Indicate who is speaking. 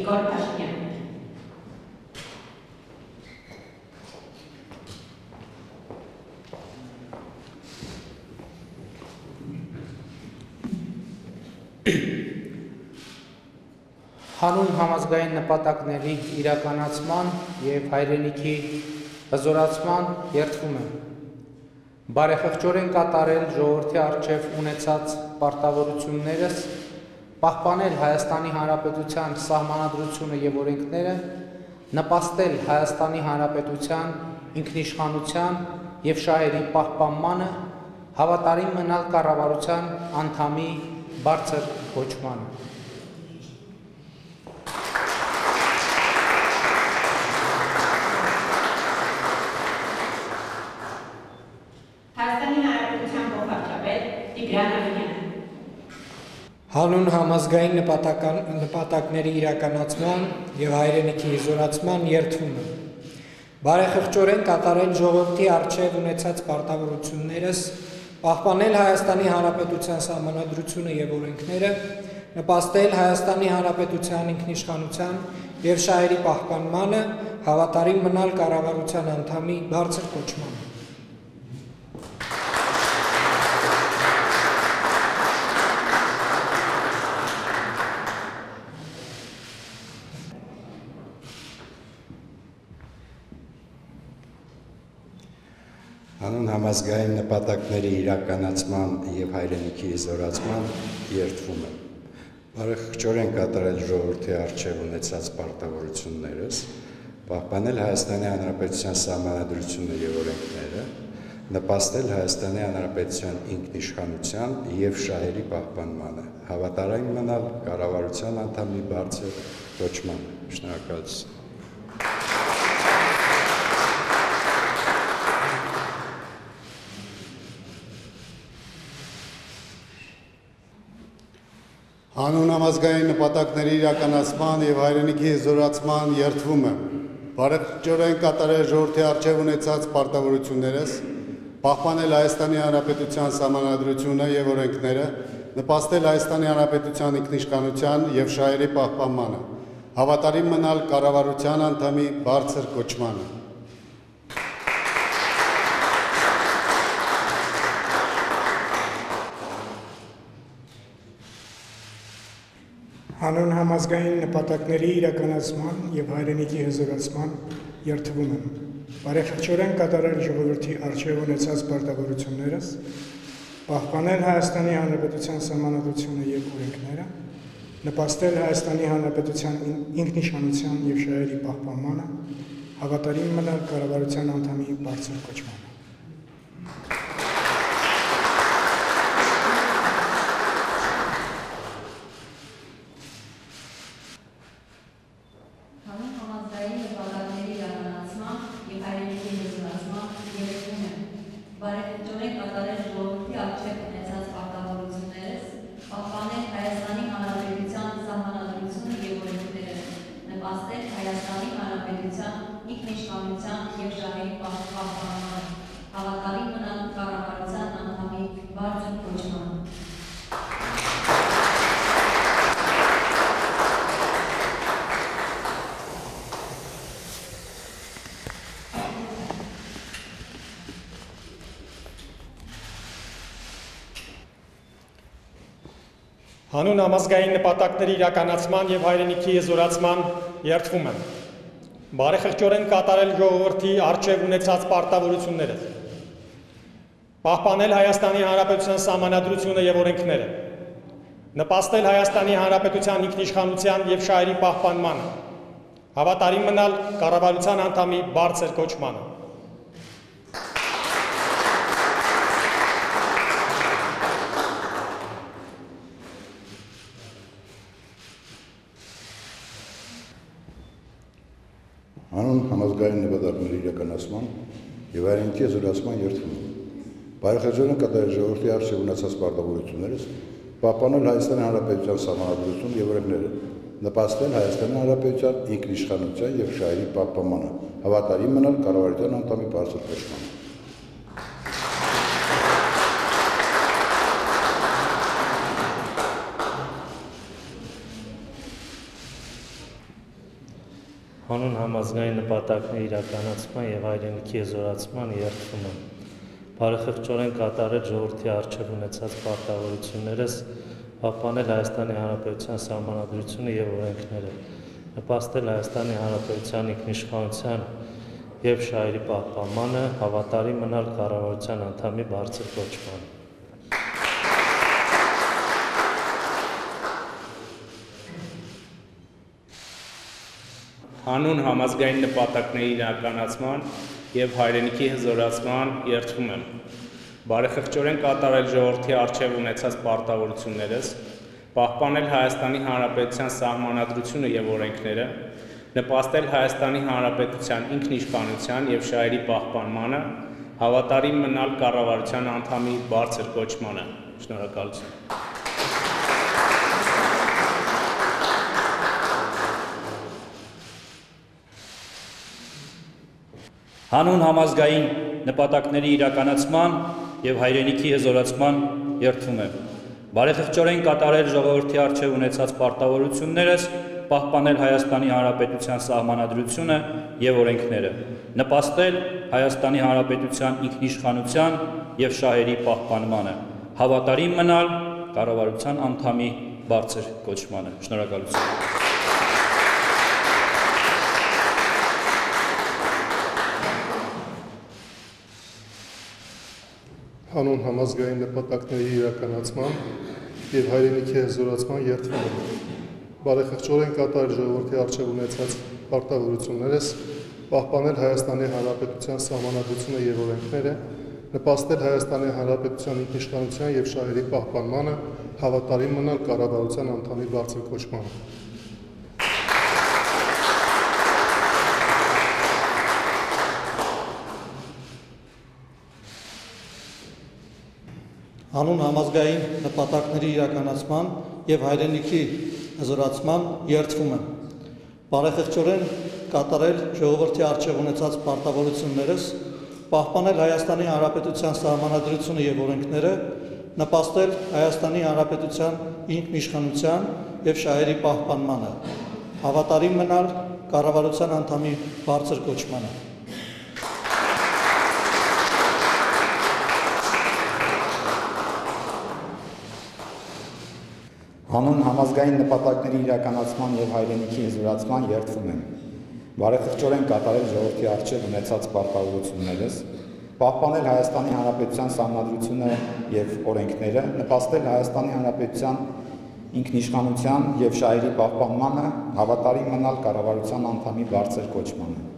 Speaker 1: Նիկոլ Փաշինյան։
Speaker 2: Հանուն համազգային նպատակների իրականացման և հայրենիքի հզորացման երդվում եմ բարեխղճորեն կատարել ժողովրդի առջև ունեցած պարտավորություններս, պահպանել Հայաստանի Հանրապետության սահմանադրությունը և օրենքները, նպաստել Հայաստանի Հանրապետության ինքնիշխանության և շահերի պահպանմանը, հավատարիմ մնալ կառավարության անդամի բարձր կոչմանը։
Speaker 3: Հանուն համազգային նպատակների իրականացման և հայրենիքի հզորացման երդվում եմ բարեխղճորեն կատարել ժողովրդի առջև ունեցած պարտավորություններս, պահպանել Հայաստանի Հանրապետության սահմանադրությունը և օրենքները, նպաստել Հայաստանի Հանրապետության ինքնիշխանության և շահերի պահպանմանը, հավատարիմ մնալ կառավարության անդամի բարձր կոչմանը։
Speaker 4: Հանուն համազգային նպատակների իրականացման և հայրենիքի հզորացման երդվում եմ բարեխղճորեն կատարել ժողովրդի առջև ունեցած պարտավորություններս, պահպանել Հայաստանի Հանրապետության սահմանադրությունը և օրենքները, նպաստել Հայաստանի Հանրապետության ինքնիշխանության և շահերի պահպանմանը, հավատարիմ մնալ կառավարության անդամի բարձր կոչմանը։ Շնորհակալություն։
Speaker 5: Հանուն համազգային նպատակների իրականացման և հայրենիքի հզորացման երդվում եմ բարեխղճորեն կատարել ժողովրդի առջև ունեցած պարտավորություններս, պահպանել Հայաստանի Հանրապետության սահմանադրությունը և օրենքները, նպաստել Հայաստանի Հանրապետության ինքնիշխանության և շահերի պահպանմանը, հավատարիմ մնալ կառավարության անդամի բարձր կոչմանը։
Speaker 3: Հանուն համազգային նպատակների իրականացման և հայրենիքի հզորացման երդվում եմ բարեխղճորեն կատարել ժողովրդի առջև ունեցած պարտավորություններս, պահպանել Հայաստանի Հանրապետության սահմանադրությունը և օրենքները, նպաստել Հայաստանի Հանրապետության ինքնիշխանության և շահերի պահպանմանը, հավատարիմ մնալ կառավարության անդամի բարձր կոչմանը։
Speaker 6: Հանուն համազգային նպատակների իրականացման և հայրենիքի հզորացման երդվում եմ բարեխղճորեն կատարել ժողովրդի առջև ունեցած պարտավորություններս, պահպանել Հայաստանի Հանրապետության սահմանադրությունը և օրենքները, նպաստել Հայաստանի Հանրապետության ինքնիշխանության և շահերի պահպանմանը, հավատարիմ մնալ կառավարության անդամի բարձր կոչմանը։
Speaker 7: Հանուն համազգային նպատակների իրականացման և հայրենիքի հզորացման երդվում եմ բարեխղճորեն կատարել ժողովրդի առջև ունեցած պարտավորություններս, պահպանել Հայաստանի Հանրապետության սահմանադրությունը և օրենքները, նպաստել Հայաստանի Հանրապետության ինքնիշխանության և շահերի պահպանմանը, հավատարիմ մնալ կառավարության անդամի բարձր կոչմանը։
Speaker 1: Հանուն համազգային նպատակների իրականացման և հայրենիքի հզորացման երդվում եմ բարեխղճորեն կատարել ժողովրդի առջև ունեցած պարտավորություններս, պահպանել Հայաստանի Հանրապետության Սահմանադրությունը և օրենքները, նպաստել Հայաստանի Հանրապետության ինքնիշխանության և շահերի պահպանմանը, հավատարիմ մնալ կառավարության անդամի բարձր կոչմանը։
Speaker 2: Հանուն համազգային նպատակների իրականացման և հայրենիքի հզորացման երդվում եմ բարեխղճորեն կատարել ժողովրդի առջև ունեցած պարտավորություններս, պահպանել Հայաստանի Հանրապետության Սահմանադրությունը և օրենքները, նպաստել Հայաստանի Հանրապետության ինքնիշխանության և շահերի պահպանմանը, հավատարիմ մնալ կառավարության անդամի բարձր կոչմանը։ Շնորհակալություն։
Speaker 8: Հանուն համազգային նպատակների իրականացման և հայրենիքի հզորացման երդվում եմ բարեխղճորեն կատարել ժողովրդի առջև ունեցած պարտավորություններս, պահպանել Հայաստանի Հանրապետության Սահմանադրությունը և օրենքները, նպաստել Հայաստանի Հանրապետության ինքնիշխանության և շահերի պահպանմանը, հավատարիմ մնալ կառավարության անդամի բարձր կոչմանը։ Շնորհակալություն։
Speaker 9: Հանուն համազգային նպատակների իրականացման և հայրենիքի հզորացման երդվում եմ բարեխղճորեն կատարել ժողովրդի առջև ունեցած պարտավորություններս, պահպանել Հայաստանի Հանրապետության Սահմանադրությունը և օրենքները, նպաստել Հայաստանի Հանրապետության ինքնիշխանության և շահերի պահպանմանը, հավատարիմ մնալ կառավարության անդամի բարձր կոչմանը։
Speaker 10: Հանուն համազգային նպատակների իրականացման և հայրենիքի հզորացման երդվում եմ բարեխղճորեն կատարել ժողովրդի առջև ունեցած պարտավորություններս, պահպանել Հայաստանի Հանրապետության Սահմանադրությունը և օրենքները, նպաստել Հայաստանի Հանրապետության ինքնիշխանության և շահերի պահպանմանը, հավատարիմ մնալ կառավարության անդամի բարձր կոչմանը։
Speaker 11: Հանուն համազգային նպատակների իրականացման և հայրենիքի հզորացման երդվում եմ բարեխղճորեն կատարել ժողովրդի առջև ունեցած պարտավորություններս, պահպանել Հայաստանի Հանրապետության Սահմանադրությունը և օրենքները, նպաստել Հայաստանի Հանրապետության ինքնիշխանության և շահերի պահպանմանը, հավատարիմ մնալ կառավարության անդամի բարձր կոչմանը։